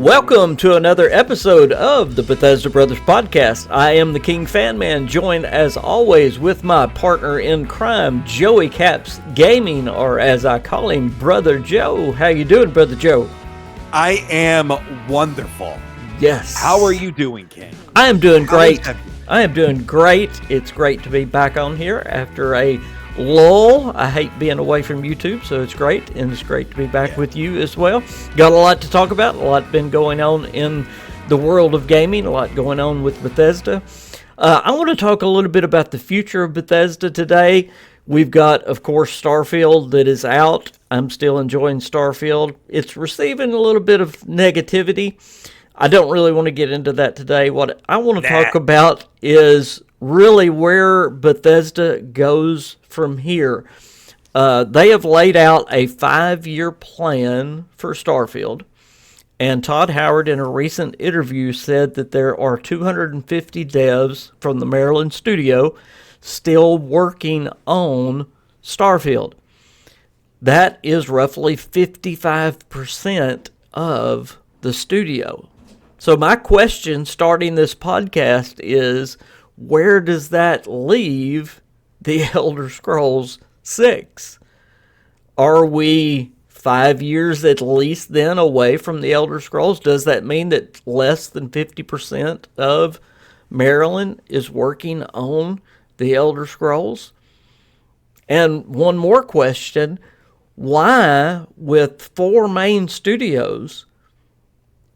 Welcome to another episode of the Bethesda Brothers Podcast. I am the KingFanMan, joined as always with my partner in crime, Joey Caps Gaming, or as I call him, Brother Joe. How you doing, Brother Joe? I am wonderful. Yes. How are you doing, King? I am doing great. I am doing great. It's great to be back on here after a lull. I hate being away from YouTube, so it's great, and it's great to be back with you as well. Got a lot to talk about, a lot been going on in the world of gaming, a lot going on with Bethesda. I want to talk a little bit about the future of Bethesda today. We've got, of course, Starfield that is out. I'm still enjoying Starfield. It's receiving a little bit of negativity. I don't really want to get into that today. What I want to talk about is really where Bethesda goes from here. They have laid out a 5-year plan for Starfield, and Todd Howard in a recent interview said that there are 250 devs from the Maryland studio still working on Starfield. That is roughly 55% of the studio. So my question starting this podcast is, where does that leave the Elder Scrolls 6? Are we 5 years at least then away from the Elder Scrolls? Does that mean that less than 50% of Maryland is working on the Elder Scrolls? And one more question, why, with 4 main studios,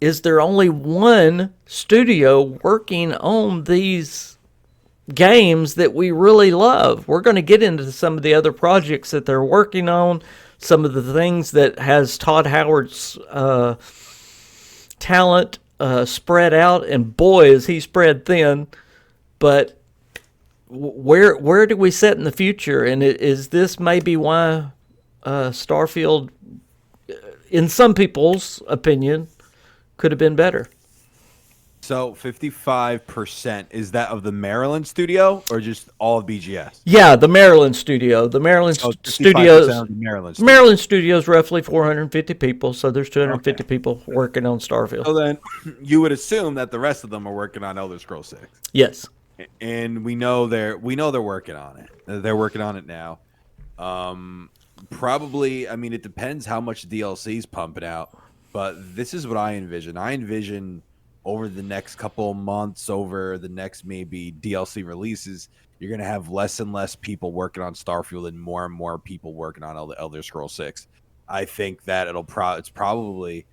is there only one studio working on these games that we really love? We're going to get into some of the other projects that they're working on, some of the things that has Todd Howard's talent spread out, and boy, is he spread thin. But where do we set in the future? And is this maybe why Starfield, in some people's opinion, could have been better? So 55%, is that of the Maryland studio or just all of BGS? Yeah, the Maryland studio. The Maryland studios. Maryland studios, roughly 450 people. So there's 250 people working on Starfield. So then you would assume that the rest of them are working on Elder Scrolls 6. Yes. And we know they're working on it. They're working on it now. Probably, I mean, it depends how much DLC is pumping out. But this is what I envision. I envision over the next couple of months, over the next maybe DLC releases, you're going to have less and less people working on Starfield and more people working on Elder Scrolls 6. I think that it's probably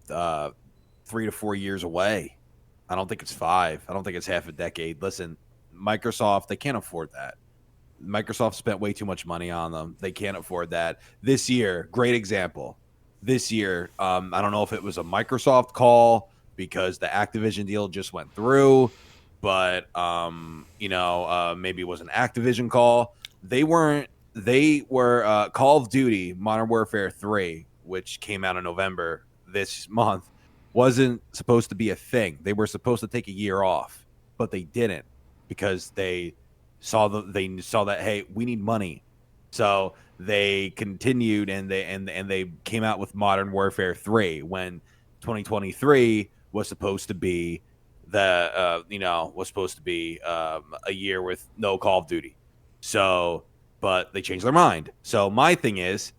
3 to 4 years away. I don't think it's 5. I don't think it's half a decade. Listen, Microsoft, they can't afford that. Microsoft spent way too much money on them. They can't afford that. This year, great example. This year, I don't know if it was a Microsoft call because the Activision deal just went through, but maybe it was an Activision call. They were Call of Duty Modern Warfare 3, which came out in November this month, wasn't supposed to be a thing. They were supposed to take a year off, but they didn't because they saw that, hey, we need money. So they continued and they came out with Modern Warfare 3 when 2023 was supposed to be a year with no Call of Duty. So, but they changed their mind. So my thing is,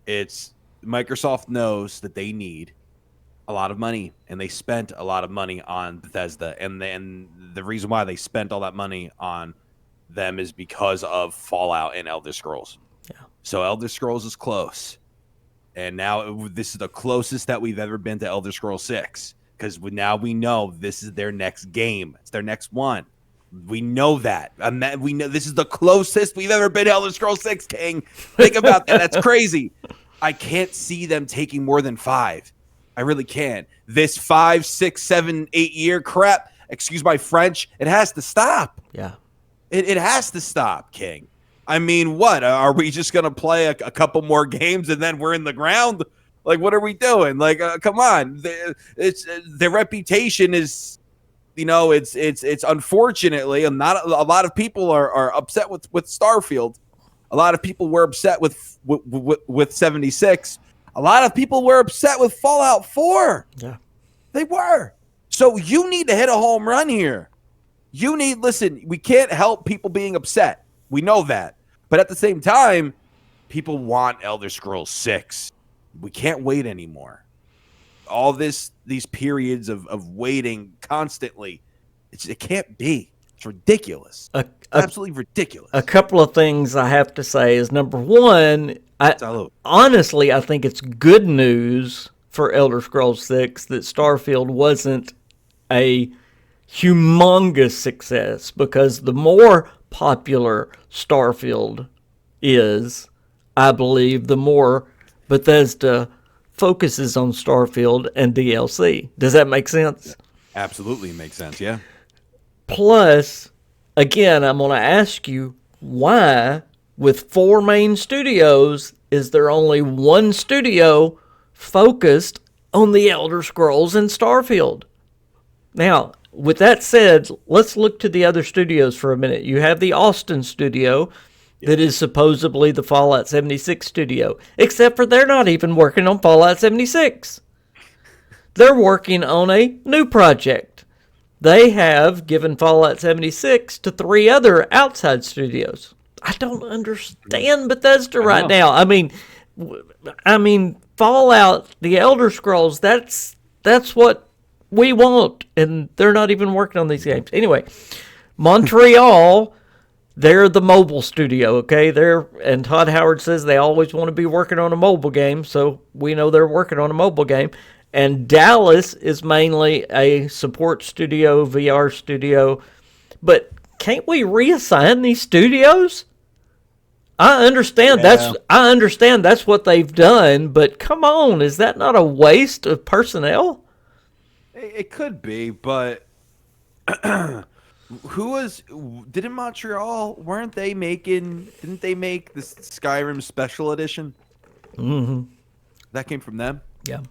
it's Microsoft knows that they need a lot of money, and they spent a lot of money on Bethesda, and the reason why they spent all that money on them is because of Fallout and Elder Scrolls. Yeah. So Elder Scrolls is close, and now this is the closest that we've ever been to Elder Scrolls 6, because now we know this is their next game. It's their next one. We know that. We know this is the closest we've ever been to Elder Scrolls 6, King. Think about that. That's crazy. I can't see them taking more than 5. I really can't. This 5, 6, 7, 8 year crap, excuse my French, it has to stop. Yeah. It has to stop, King. I mean, what? Are we just going to play a couple more games and then we're in the ground? Like, what are we doing? Like, come on. Their reputation is, it's unfortunately, a lot of people are upset with Starfield. A lot of people were upset with 76. A lot of people were upset with Fallout 4. Yeah. They were. So you need to hit a home run here. Listen, we can't help people being upset. We know that. But at the same time, people want Elder Scrolls 6. We can't wait anymore. All these periods of waiting constantly, it can't be. It's ridiculous. Absolutely ridiculous. A couple of things I have to say is, number one, honestly, I think it's good news for Elder Scrolls 6 that Starfield wasn't a humongous success, because the more popular Starfield is, I believe, the more Bethesda focuses on Starfield and DLC. Does that make sense? Absolutely makes sense, yeah. Plus, again, I'm going to ask you, why, with 4 main studios, is there only one studio focused on the Elder Scrolls and Starfield? Now, with that said, let's look to the other studios for a minute. You have the Austin studio that is supposedly the Fallout 76 studio, except for they're not even working on Fallout 76. They're working on a new project. They have given Fallout 76 to 3 other outside studios. I don't understand Bethesda right now. I mean, Fallout, the Elder Scrolls, that's what we want, and they're not even working on these games. Anyway, Montreal, they're the mobile studio, okay? And Todd Howard says they always want to be working on a mobile game, so we know they're working on a mobile game. And Dallas is mainly a support studio, VR studio. But can't we reassign these studios? I understand that's what they've done, but come on, is that not a waste of personnel? It could be, but didn't Montreal, didn't they make this Skyrim Special Edition? Mm-hmm. That came from them? Yeah.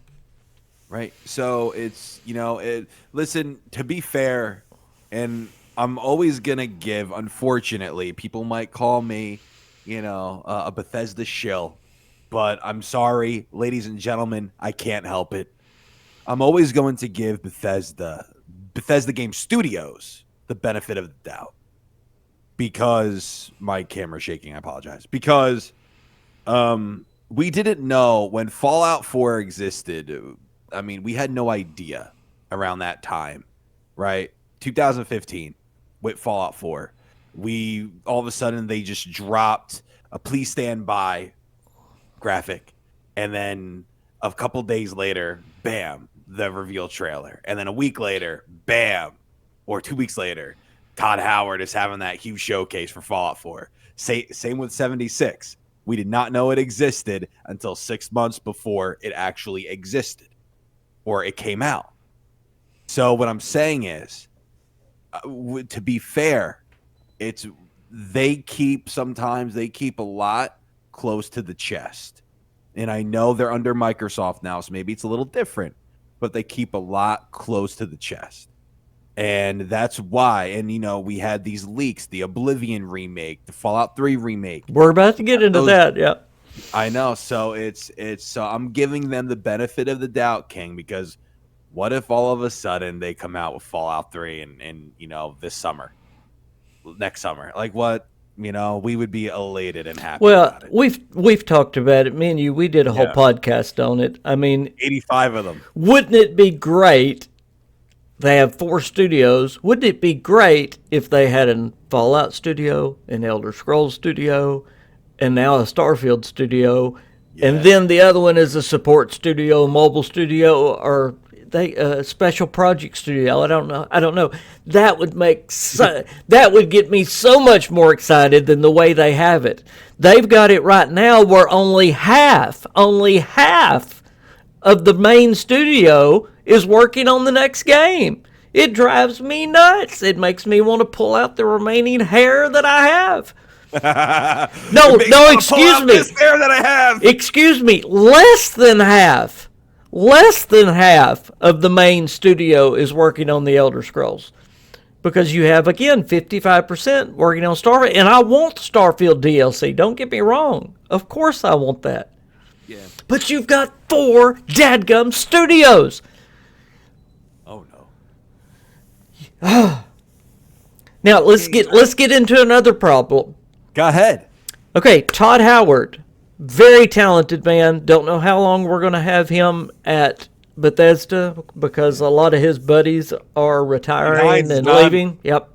Right. So it's, listen, to be fair, and I'm always going to give, unfortunately, people might call me, a Bethesda shill, but I'm sorry, ladies and gentlemen, I can't help it. I'm always going to give Bethesda Game Studios the benefit of the doubt, because my camera's shaking. I apologize. Because we didn't know when Fallout 4 existed. I mean, we had no idea around that time, right? 2015 with Fallout 4. All of a sudden they just dropped a please stand by graphic, and then a couple days later, bam, the reveal trailer. And then a week later, bam, or 2 weeks later, Todd Howard is having that huge showcase for Fallout 4. Same with 76. We did not know it existed until 6 months before it actually existed, or it came out. So what I'm saying is, to be fair, they keep a lot close to the chest. And I know they're under Microsoft now, so maybe it's a little different, but they keep a lot close to the chest. And that's why, and we had these leaks, the Oblivion remake, the Fallout 3 remake. We're about to get into that, yeah. I know. So so I'm giving them the benefit of the doubt, King, because what if all of a sudden they come out with Fallout 3 and next summer? Like what? We would be elated and happy. Well, about it. we've talked about it. Me and you, we did a whole podcast on it. I mean, 85 of them. Wouldn't it be great? They have 4 studios. Wouldn't it be great if they had a Fallout studio, an Elder Scrolls studio, and now a Starfield studio, and then the other one is a support studio, a mobile studio, or a special project studio? I don't know. That would that would get me so much more excited than the way they have it. They've got it right now where only half of the main studio is working on the next game. It drives me nuts. It makes me want to pull out the remaining hair that I have. No, excuse me. This hair that I have. Excuse me. Less than half of the main studio is working on the Elder Scrolls. Because you have, again, 55% working on Starfield. And I want Starfield DLC. Don't get me wrong. Of course I want that. Yeah. But you've got 4 dadgum studios. Now let's get into another problem. Go ahead. Okay, Todd Howard, very talented man. Don't know how long we're going to have him at Bethesda because a lot of his buddies are retiring and leaving. Yep.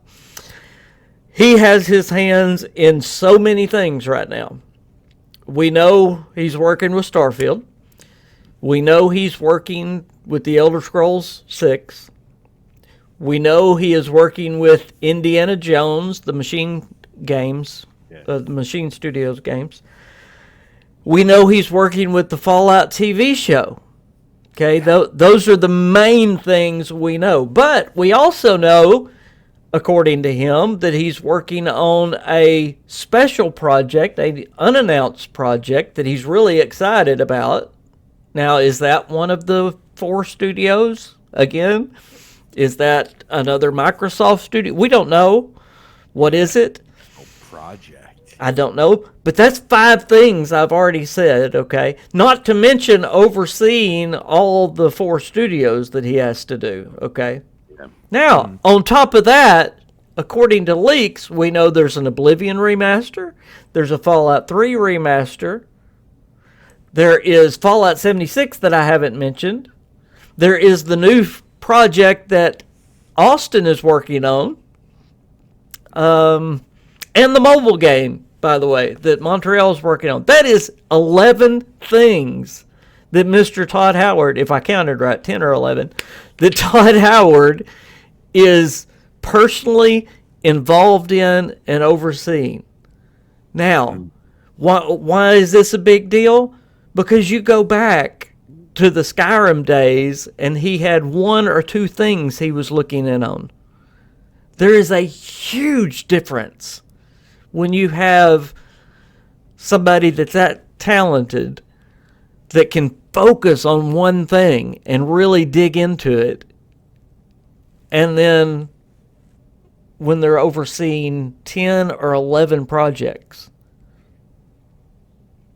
He has his hands in so many things right now. We know he's working with Starfield. We know he's working with the Elder Scrolls 6. We know he is working with Indiana Jones, the Machine games, the Machine Studios games. We know he's working with the Fallout TV show. Okay, those are the main things we know. But we also know, according to him, that he's working on a special project, an unannounced project that he's really excited about. Now, is that one of the 4 studios again? Is that another Microsoft studio? We don't know. What is it? Project. I don't know. But that's 5 things I've already said, okay? Not to mention overseeing all the 4 studios that he has to do, okay? Yeah. Now, on top of that, according to leaks, we know there's an Oblivion remaster. There's a Fallout 3 remaster. There is Fallout 76 that I haven't mentioned. There is the new project that Austin is working on, and the mobile game, by the way, that Montreal is working on. That is 11 things that Mr. Todd Howard, if I counted right, 10 or 11, that Todd Howard is personally involved in and overseeing. Now, why is this a big deal? Because you go back to the Skyrim days, and he had 1 or 2 things he was looking in on. There is a huge difference when you have somebody that's that talented that can focus on one thing and really dig into it, and then when they're overseeing 10 or 11 projects.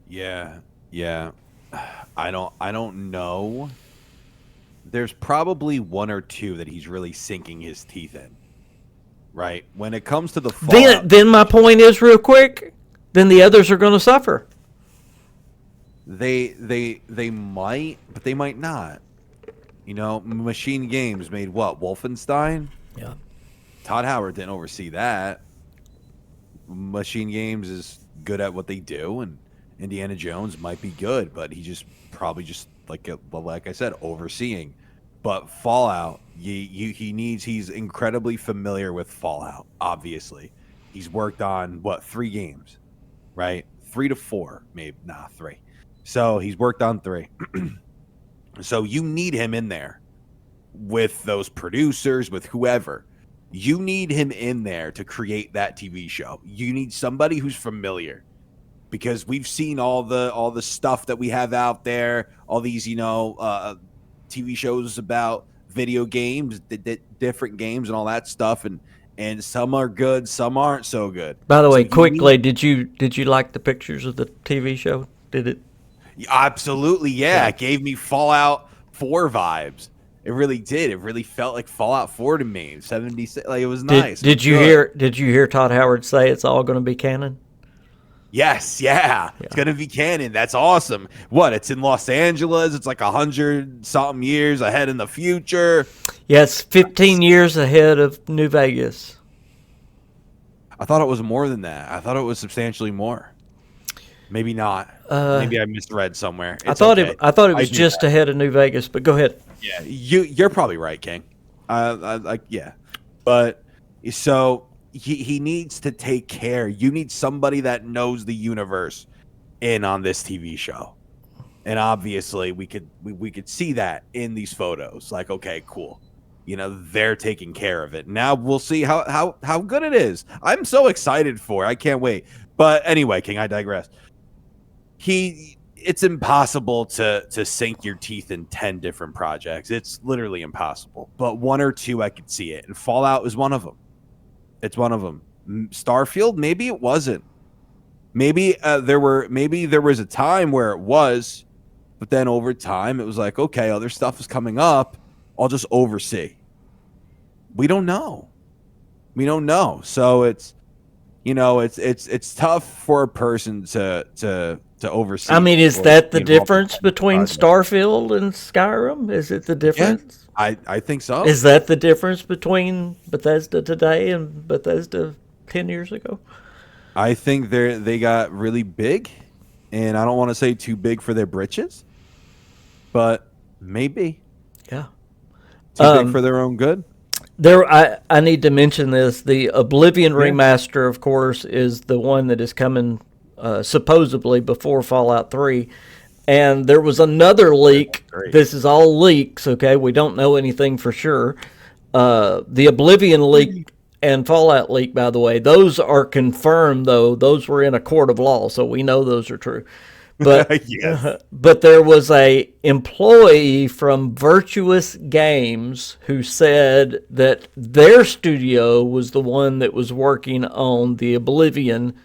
Yeah. I don't know. There's probably 1 or 2 that he's really sinking his teeth in. Right? When it comes to the Fallout, then my point is, real quick, then the others are going to suffer. They might, but they might not. You know, Machine Games made what? Wolfenstein? Yeah. Todd Howard didn't oversee that. Machine Games is good at what they do, and Indiana Jones might be good, but he probably like I said, overseeing. But Fallout, he's incredibly familiar with Fallout. Obviously, he's worked on 3 games, right? 3 to 4, maybe 3. So he's worked on 3. So you need him in there with those producers, with whoever. You need him in there to create that TV show. You need somebody who's familiar. Because we've seen all the stuff that we have out there, all these TV shows about video games, different games, and all that stuff, and some are good, some aren't so good. By the way, quickly, did you like the pictures of the TV show? Did it? Absolutely, yeah. It gave me Fallout 4 vibes. It really did. It really felt like Fallout 4 to me. 76, like it was nice. Did you hear Todd Howard say it's all going to be canon? Yes, yeah. It's going to be canon. That's awesome. What? It's in Los Angeles. It's like 100-something years ahead in the future. Yes, 15 years ahead of New Vegas. I thought it was more than that. I thought it was substantially more. Maybe not. Maybe I misread somewhere. I thought it was just ahead of New Vegas, but go ahead. Yeah, you're probably right, King. Yeah. But so he needs to take care. You need somebody that knows the universe in on this TV show. And obviously we could see that in these photos. Like, okay, cool. You know, they're taking care of it. Now we'll see how good it is. I'm so excited for it. I can't wait. But anyway, King, I digress. It's impossible to sink your teeth in 10 different projects. It's literally impossible. But 1 or 2, I could see it. And Fallout is one of them. It's one of them. Starfield, maybe it wasn't. Maybe there was a time where it was, but then over time it was like, okay, other stuff is coming up. I'll just oversee. we don't know. We don't know. So it's tough for a person to oversee. I mean, is or that the be involved in difference between project. Starfield and Skyrim? Is it the difference? Yeah, I think so. Is that the difference between Bethesda today and Bethesda 10 years ago? I think they got really big, and I don't want to say too big for their britches, but maybe Yeah. too big for their own good. I need to mention this. The Oblivion remaster, of course, is the one that is coming supposedly before Fallout 3. And there was another leak. This is all leaks, okay? We don't know anything for sure. The Oblivion leak and Fallout leak, by the way, those are confirmed, though. Those were in a court of law, so we know those are true. But Yes. but there was a employee from Virtuous Games who said that their studio was the one that was working on the Oblivion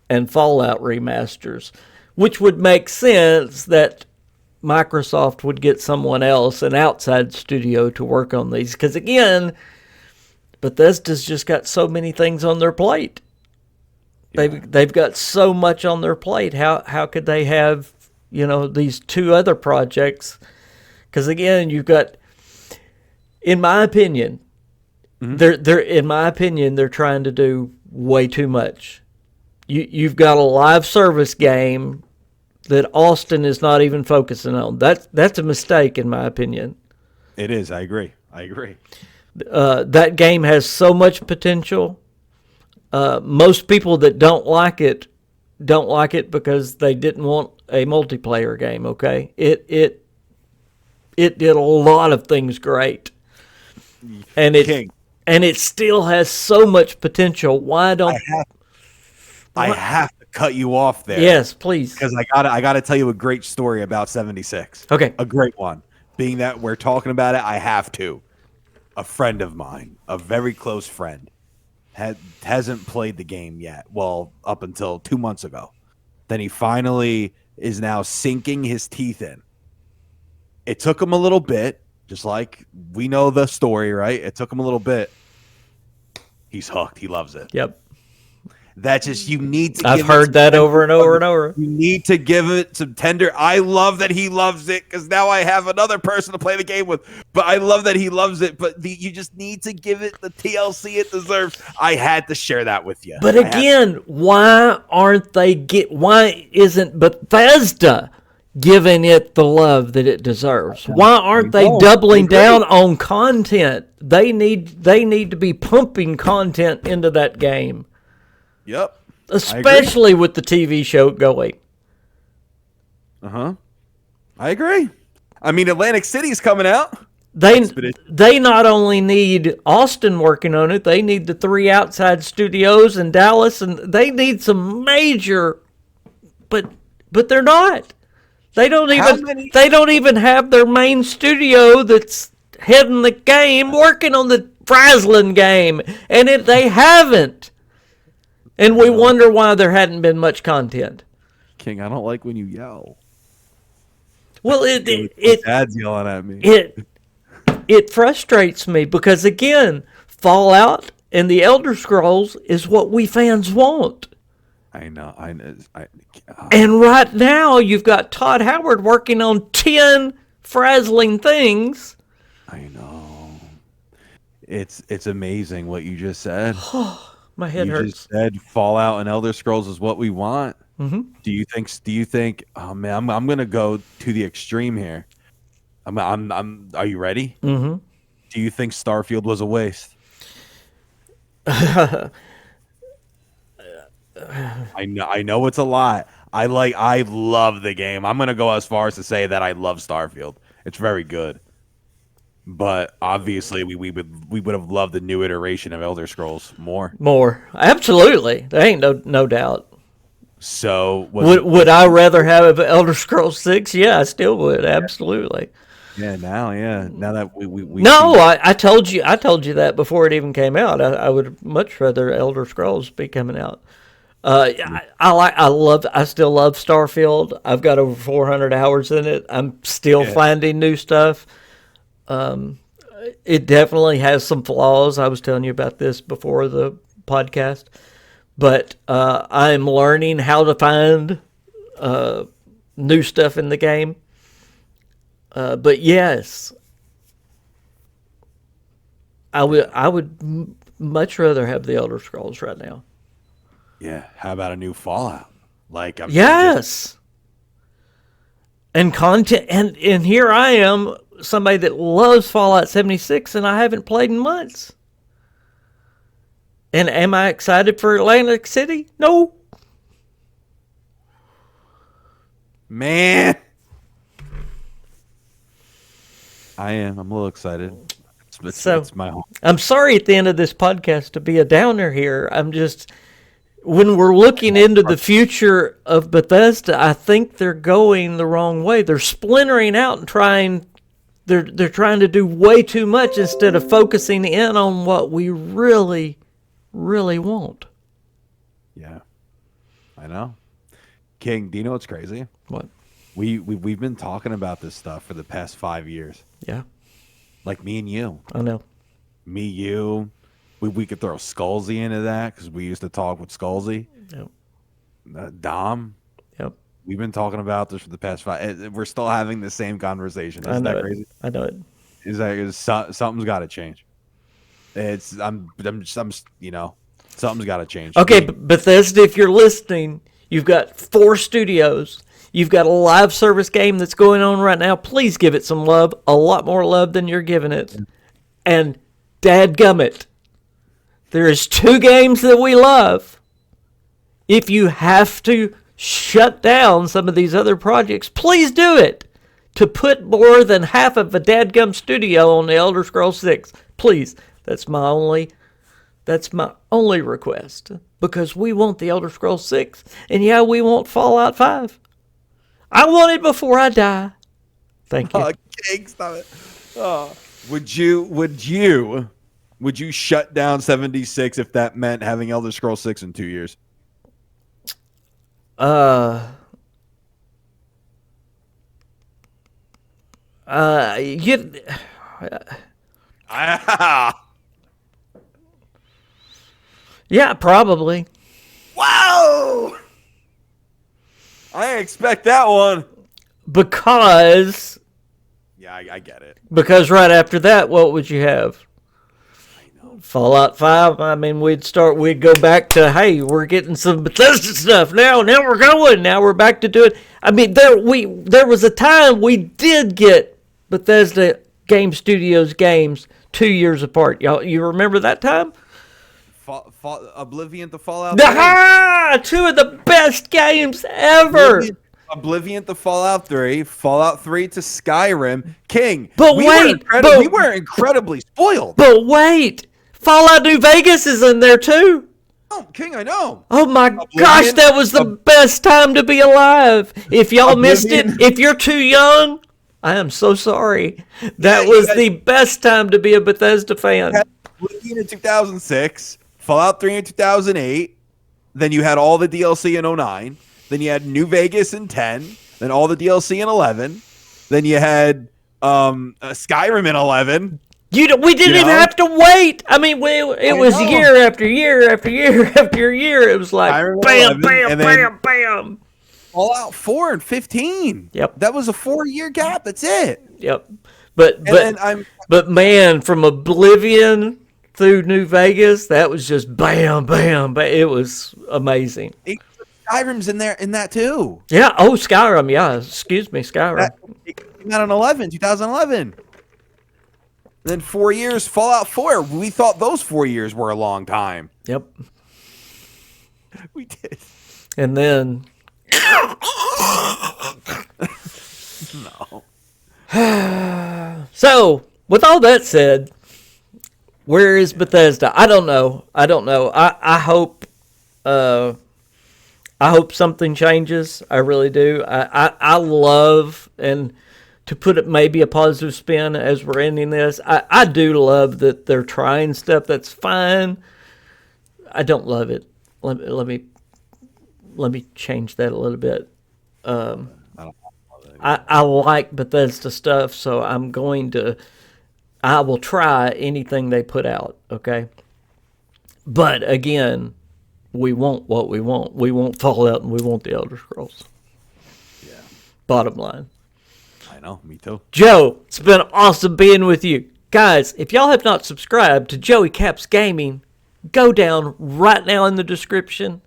and Fallout remasters, which would make sense that Microsoft would get someone else, an outside studio, to work on these. Because again, Bethesda's just got so many things on their plate. They've got so much on their plate. How could they have, these two other projects? Because again, you've got, in my opinion, they're trying to do way too much. You've got a live service game that Austin is not even focusing on. That's a mistake, in my opinion. It is. I agree. That game has so much potential. Most people that don't like it because they didn't want a multiplayer game. Okay, it did a lot of things great, and it still has so much potential. Why don't I have to cut you off there? Yes, please. Because I gotta tell you a great story about 76. Okay, a great one. Being that we're talking about it, I have to. A friend of mine, a very close friend, hasn't played the game yet. Well, up until 2 months ago. Then he finally is now sinking his teeth in. It took him a little bit, just like we know the story, right? It took him a little bit. He's hooked. He loves it. Yep. That's just, you need to. I've heard that over and over and over. You need to give it some tender. I love that he loves it because now I have another person to play the game with. But I love that he loves it. But you just need to give it the TLC it deserves. I had to share that with you. But again, why isn't Bethesda giving it the love that it deserves? Why aren't they doubling down on content? They need to be pumping content into that game. Yep. Especially with the TV show going. I agree. I mean, Atlantic City's coming out. They not only need Austin working on it, they need the 3 outside studios in Dallas, and they need some major, but they're not. They don't even have their main studio that's heading the game working on the Fraslin game, and they haven't. And we wonder why there hadn't been much content. King, I don't like when you yell. Well, Dad's yelling at me. It frustrates me because again, Fallout and the Elder Scrolls is what we fans want. I know. And right now, you've got Todd Howard working on 10 frazzling things. I know. It's amazing what you just said. My head hurts. You just said Fallout and Elder Scrolls is what we want. Mm-hmm. Do you think? Oh man, I'm gonna go to the extreme here. Are you ready? Mm-hmm. Do you think Starfield was a waste? I know it's a lot. I love the game. I'm gonna go as far as to say that I love Starfield. It's very good. But obviously, we would have loved the new iteration of Elder Scrolls more. Absolutely. There ain't no doubt. So would I rather have Elder Scrolls 6? Yeah, I still would. Absolutely. Yeah. Now that we No, I told you that before it even came out. I would much rather Elder Scrolls be coming out. I still love Starfield. I've got over 400 hours in it. I'm still finding new stuff. it definitely has some flaws. I was telling you about this before the podcast, but I'm learning how to find new stuff in the game. But yes, I would much rather have the Elder Scrolls right now. Yeah. How about a new Fallout? Like Yes. And content, and here I am, somebody that loves Fallout 76, and I haven't played in months. And am I excited for Atlantic City? No. Man, I am. I'm a little excited. It's my home. I'm sorry at the end of this podcast to be a downer here. I'm just, when we're looking into the future of Bethesda, I think they're going the wrong way. They're splintering out and they're trying to do way too much instead of focusing in on what we really, really want. Yeah, I know. King, do you know what's crazy? What? We've been talking about this stuff for the past 5 years. Yeah. Like me and you. I know. Me, you. We could throw Skullsy into that because we used to talk with Skullsy. Yep. Dom. Yep. We've been talking about this for the past 5. We're still having the same conversation. Isn't that crazy? I know it. Something's got to change. I'm something's got to change. Okay, Bethesda, if you're listening, you've got 4 studios. You've got a live service game that's going on right now. Please give it some love, a lot more love than you're giving it. And dadgummit, there is 2 games that we love. If you have to shut down some of these other projects, please do it. To put more than half of a dadgum studio on the Elder Scrolls 6. Please, that's my only request. Because we want the Elder Scrolls 6. And yeah, we want Fallout 5. I want it before I die. Thank you. King, stop it. Would you shut down 76 if that meant having Elder Scrolls 6 in 2 years? Yeah, probably. Wow! I didn't expect that one. Because I get it. Because right after that, what would you have? I know. Fallout 5. I mean, we'd go back to, hey, we're getting some Bethesda stuff now. Now we're going. Now we're back to doing. I mean, there was a time we did get Bethesda Game Studios games 2 years apart. Y'all, you remember that time? Oblivion to Fallout 3. 2 of the best games ever. Oblivion to Fallout 3, Fallout 3 to Skyrim. King, but we were incredibly spoiled. But wait, Fallout New Vegas is in there too. Oh, King, I know. Oh my gosh, that was the best time to be alive. If y'all missed it, if you're too young, I am so sorry. That was the best time to be a Bethesda fan. Oblivion in 2006. Fallout 3 in 2008, then you had all the DLC in 09, then you had New Vegas in 10, then all the DLC in 11, then you had Skyrim in 11. We didn't even have to wait. I mean, it was year after year after year after year. It was like Skyrim bam, 11, bam, bam, bam. Fallout 4 and 15. Yep. That was a 4-year gap. That's it. Yep. But man, from Oblivion through New Vegas, that was just bam, bam, bam. It was amazing. Skyrim's in that too. Yeah. Oh, Skyrim. Yeah. Excuse me, Skyrim. It came out in 2011. Then 4 years, Fallout 4. We thought those 4 years were a long time. Yep. We did. And then. No. So, with all that said, where is Bethesda? I don't know. I hope something changes. I really do. I love, and to put it maybe a positive spin as we're ending this, I do love that they're trying stuff. That's fine. I don't love it. Let me change that a little bit. I like Bethesda stuff, so I'm going to I will try anything they put out, okay? But again, we want what we want. We want Fallout and we want the Elder Scrolls. Yeah. Bottom line. I know, me too. Joe, it's been awesome being with you. Guys, if y'all have not subscribed to Joey Caps Gaming, go down right now in the description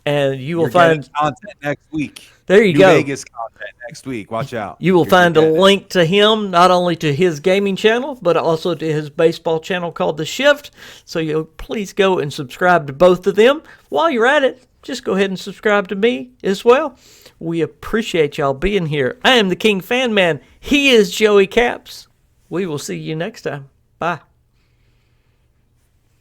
and you will find content next week. There you New go. Vegas content next week. Watch out. You will find a link to him, not only to his gaming channel, but also to his baseball channel called The Shift. So you'll please go and subscribe to both of them. While you're at it, just go ahead and subscribe to me as well. We appreciate y'all being here. I am the KingFanMan. He is Joey Caps. We will see you next time. Bye.